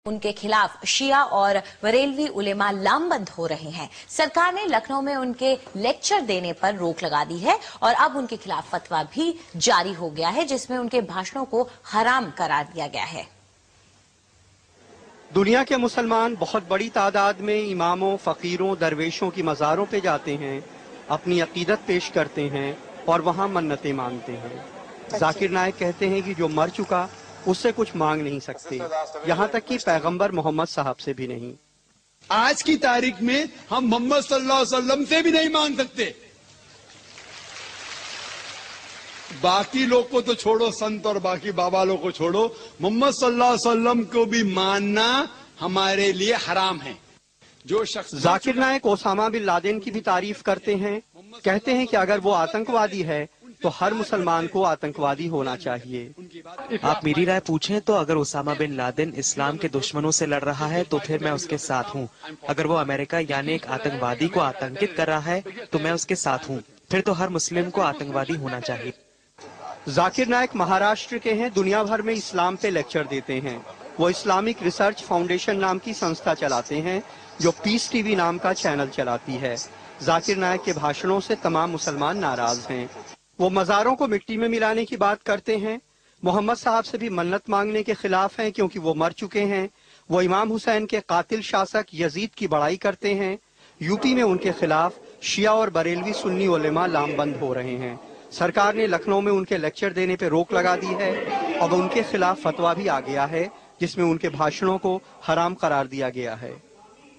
ان کے خلاف شیعہ اور بریلوی علماء لامبند ہو رہے ہیں۔ سرکار نے لکھنؤ میں ان کے لیکچر دینے پر روک لگا دی ہے اور اب ان کے خلاف فتویٰ بھی جاری ہو گیا ہے جس میں ان کے بھاشنوں کو حرام قرار دیا گیا ہے۔ دنیا کے مسلمان بہت بڑی تعداد میں اماموں، فقیروں، درویشوں کی مزاروں پہ جاتے ہیں، اپنی عقیدت پیش کرتے ہیں اور وہاں منتیں مانگتے ہیں۔ ذاکر نائک کہتے ہیں کہ جو مر چکا اس سے کچھ مانگ نہیں سکتے، یہاں تک کہ پیغمبر محمد صاحب سے بھی نہیں۔ آج کی تاریخ میں ہم محمد صلی اللہ علیہ وسلم سے بھی نہیں مانگ سکتے۔ باقی لوگ کو تو چھوڑو، سنت اور باقی بابا لوگ کو چھوڑو، محمد صلی اللہ علیہ وسلم کو بھی ماننا ہمارے لیے حرام ہے۔ جو شخص ذاکر نائک اسامہ بن لادن کی بھی تعریف کرتے ہیں، کہتے ہیں کہ اگر وہ آتنکوادی ہے تو ہر مسلمان کو آتنکوادی ہونا چاہیے۔ آپ میری رائے پوچھیں تو اگر اسامہ بن لادن اسلام کے دشمنوں سے لڑ رہا ہے تو پھر میں اس کے ساتھ ہوں۔ اگر وہ امریکہ یعنی ایک آتنکوادی کو آتنکت کر رہا ہے تو میں اس کے ساتھ ہوں۔ پھر تو ہر مسلم کو آتنکوادی ہونا چاہیے۔ ذاکر نائک مہاراشٹر کے ہیں، دنیا بھر میں اسلام پہ لیکچر دیتے ہیں۔ وہ اسلامک ریسرچ فاؤنڈیشن نام کی سنستھا چلاتے ہیں جو پیس ٹی وی نام کا چینل چلاتی ہے۔ ذاکر نائک کے بھاشنوں سے تمام مسلمان ناراض ہیں۔ وہ مزاروں کو مٹی میں ملانے کی بات کرتے ہیں، محمد صاحب سے بھی منت مانگنے کے خلاف ہیں کیونکہ وہ مر چکے ہیں۔ وہ امام حسین کے قاتل شاسک یزید کی بڑائی کرتے ہیں۔ یو پی میں ان کے خلاف شیعہ اور بریلوی سنی علماء لامبند ہو رہے ہیں۔ سرکار نے لکھنؤ میں ان کے لیکچر دینے پہ روک لگا دی ہے۔ اب ان کے خلاف فتویٰ بھی آ گیا ہے جس میں ان کے بھاشنوں کو حرام قرار دیا گیا ہے۔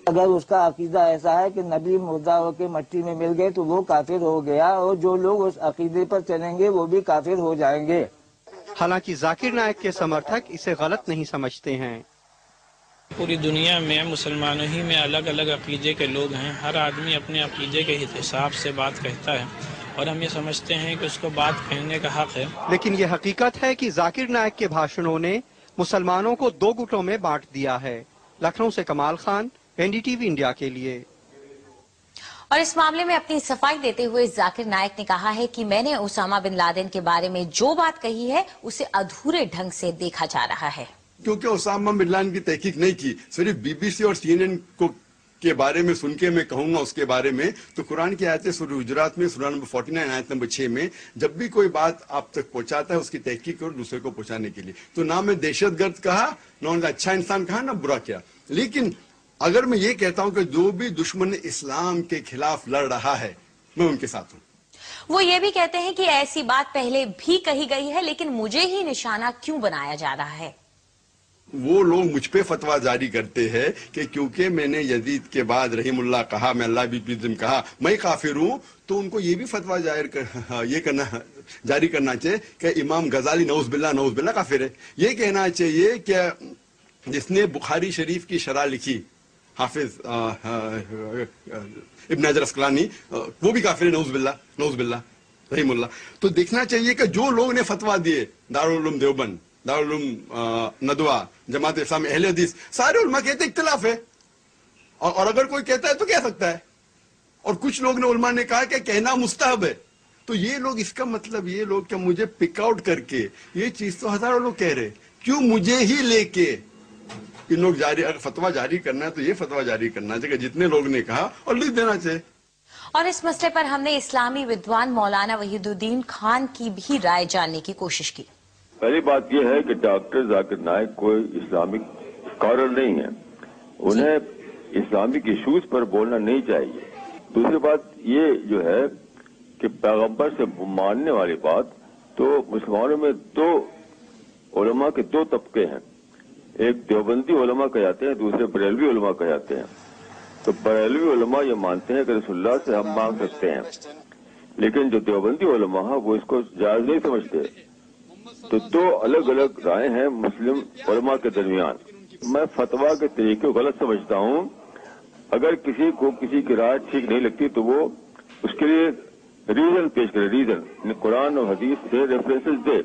اگر اس کا عقیدہ ایسا ہے کہ نبی مردہ ہو کے مٹی میں مل گئے تو وہ کافر ہو گیا، اور جو لوگ اس عقیدے پر چلیں گے وہ بھی کافر ہو جائیں گے۔ حالانکہ ذاکر نائک کے سمرتھک اسے غلط نہیں سمجھتے ہیں۔ پوری دنیا میں مسلمانوں ہی میں الگ الگ عقیدے کے لوگ ہیں، ہر آدمی اپنے عقیدے کے حساب سے بات کہتا ہے اور ہم یہ سمجھتے ہیں کہ اس کو بات کہنے کا حق ہے۔ لیکن یہ حقیقت ہے کہ ذاکر نائک کے بھاشنوں نے مسلمانوں کو دو گٹوں میں بانٹ دیا ہے۔ لکھنؤ سے Kamal Khan, N D T V India کے لیے۔ اور اس معاملے میں اپنی صفائی دیتے ہوئے ذاکر نائک نے کہا ہے کہ میں نے اسامہ بن لادن کے بارے میں جو بات کہی ہے اسے ادھورے ڈھنگ سے دیکھا جا رہا ہے۔ کیونکہ اسامہ بن لادن کی تحقیق نہیں کی، صرف بی بی سی اور سی این این کو کے بارے میں سن کے میں کہوں گا اس کے بارے میں، تو قرآن کی آیتیں سورہ حجرات میں سورہ نمبر 49 آیت نمبر 6 میں جب بھی کوئی بات آپ تک پہنچاتا ہے اس کی تحقیق اور دوسرے کو پہنچانے کے لیے، تو نہ میں دہشت گرد کہا، نہ ان کا اچھا انسان کہا، نہ برا کیا۔ لیکن اگر میں یہ کہتا ہوں کہ جو بھی دشمن اسلام کے خلاف لڑ رہا ہے میں ان کے ساتھ ہوں۔ وہ یہ بھی کہتے ہیں کہ ایسی بات پہلے بھی کہی گئی ہے لیکن مجھے ہی نشانہ کیوں بنایا جا رہا ہے۔ وہ لوگ مجھ پہ فتویٰ جاری کرتے ہیں کہ کیونکہ میں نے یزید کے بعد رحیم اللہ کہا، میں اللہ بھی کہا، میں کافر ہوں، تو ان کو یہ بھی فتویٰ جاری کرنا چاہیے کہ امام غزالی نعوذ باللہ کافر ہے۔ یہ کہنا چاہیے کہ جس نے بخاری شریف کی شرح لکھی حافظ ابن حجر اسقلانی، وہ بھی کافر ہے، نعوذ باللہ رحیم اللہ۔ تو دیکھنا چاہیے کہ جو لوگ نے فتویٰ دیے، دارالعلوم دیوبند، دارالعلوم ندوہ، جماعت اسلامی، اہل حدیث، سارے علماء کہتے ہیں اختلاف ہے، اور اگر کوئی کہتا ہے تو کہہ سکتا ہے، اور کچھ لوگ نے علماء نے کہا کہ کہنا مستحب ہے۔ تو یہ لوگ، اس کا مطلب یہ لوگ کہ مجھے پک آؤٹ کر کے یہ چیز تو ہزاروں لوگ کہہ رہے، کیوں مجھے ہی لے کے ان لوگ اگر فتویٰ جاری کرنا ہے تو یہ فتویٰ جاری کرنا چاہیے کہ جتنے لوگ نے کہا اور لکھ دینا چاہیے۔ اور اس مسئلے پر ہم نے اسلامی ودوان مولانا وحید الدین خان کی بھی رائے جاننے کی کوشش کی۔ پہلی بات یہ ہے کہ ڈاکٹر ذاکر نائک کوئی اسلامک اسکالر نہیں ہے، انہیں اسلامک ایشوز پر بولنا نہیں چاہیے۔ دوسری بات یہ جو ہے کہ پیغمبر سے ماننے والی بات، تو مسلمانوں میں دو علماء کے دو طبقے ہیں، ایک دیوبندی علماء کہلاتے ہیں، دوسرے بریلوی علماء کہلاتے ہیں۔ تو بریلوی علماء یہ مانتے ہیں کہ رسول اللہ سے ہم مانگ سکتے ہیں، لیکن جو دیوبندی علماء ہیں وہ اس کو جائز نہیں سمجھتے۔ تو دو الگ الگ رائے ہیں مسلم علماء کے درمیان۔ میں فتویٰ کے طریقے کو غلط سمجھتا ہوں۔ اگر کسی کو کسی کی رائے ٹھیک نہیں لگتی تو وہ اس کے لیے ریزن پیش کرے، ریزن قرآن اور حدیث سے ریفرنسز دے۔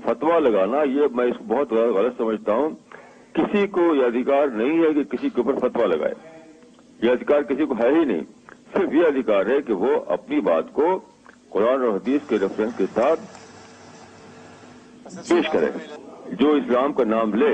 فتویٰ لگانا یہ میں اس کو بہت غلط سمجھتا ہوں۔ کسی کو یہ ادھیکار نہیں ہے کہ کسی کے اوپر فتویٰ لگائے، یہ ادھیکار کسی کو ہے ہی نہیں۔ صرف یہ ادھیکار ہے کہ وہ اپنی بات کو قرآن اور حدیث کے ریفرنس کے ساتھ پیش کرے۔ جو اسلام کا نام لے